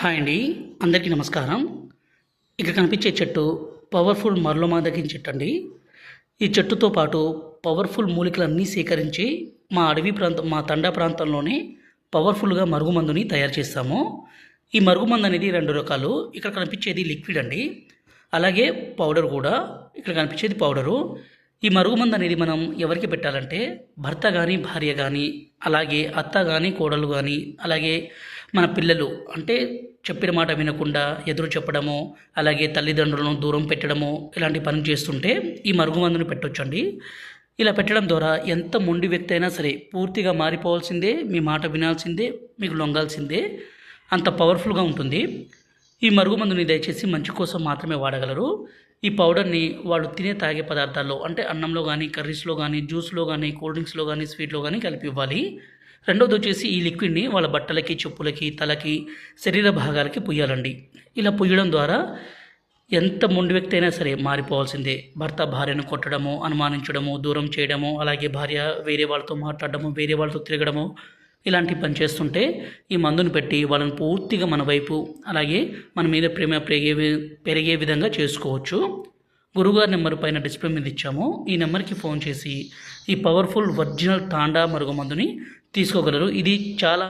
Hi అండి, అందరికీ నమస్కారం. ఇక్కడ కనిపించే చెట్టు పవర్ఫుల్ మరలోమాదగిన చెట్టు అండి. ఈ చెట్టుతో పాటు పవర్ఫుల్ మూలికలన్నీ సేకరించి మా తండా ప్రాంతంలోనే పవర్ఫుల్గా మరుగుమందుని తయారు చేస్తాము. ఈ మరుగుమందు అనేది రెండు రకాలు. ఇక్కడ కనిపించేది లిక్విడ్ అండి, అలాగే పౌడర్ కూడా. ఇక్కడ కనిపించేది పౌడరు. ఈ మరుగుమందు అనేది మనం ఎవరికి పెట్టాలంటే భర్త కానీ, భార్య కానీ, అలాగే అత్త కానీ, కోడలు కానీ, అలాగే మన పిల్లలు అంటే చెప్పిన మాట వినకుండా ఎదురు చెప్పడము, అలాగే తల్లిదండ్రులను దూరం పెట్టడము, ఇలాంటి పనులు చేస్తుంటే ఈ మరుగుమందుని పెట్టొచ్చండి. ఇలా పెట్టడం ద్వారా ఎంత మొండి వ్యక్తి అయినా సరే పూర్తిగా మారిపోవాల్సిందే, మీ మాట వినాల్సిందే, మీకు లొంగాల్సిందే. అంత పవర్ఫుల్గా ఉంటుంది. ఈ మరుగుమందుని దయచేసి మంచి కోసం మాత్రమే వాడగలరు. ఈ పౌడర్ని వాళ్ళు తినే తాగే పదార్థాల్లో అంటే అన్నంలో కానీ, కర్రీస్లో కానీ, జ్యూస్లో కానీ, కూల్ డ్రింక్స్లో కానీ, స్వీట్లో కానీ కలిపి ఇవ్వాలి. రెండోది వచ్చేసి ఈ లిక్విడ్ని వాళ్ళ బట్టలకి, చెప్పులకి, తలకి, శరీర భాగాలకి పుయ్యాలండి. ఇలా పుయ్యడం ద్వారా ఎంత మొండి వ్యక్తి అయినా సరే మారిపోవాల్సిందే. భర్త భార్యను కొట్టడము, అనుమానించడము, దూరం చేయడము, అలాగే భార్య వేరే వాళ్ళతో మాట్లాడడము, వేరే వాళ్ళతో తిరగడము, ఇలాంటి పని చేస్తుంటే ఈ మందును పెట్టి వాళ్ళని పూర్తిగా మన వైపు, అలాగే మన మీద ప్రేమ పెరిగే విధంగా చేసుకోవచ్చు. గురుగారి నెంబర్ పైన డిస్ప్లే మీద ఇచ్చాము. ఈ నెంబర్కి ఫోన్ చేసి ఈ పవర్ఫుల్ ఒరిజినల్ తాండా మరుగుమందుని తీసుకోగలరు. ఇది చాలా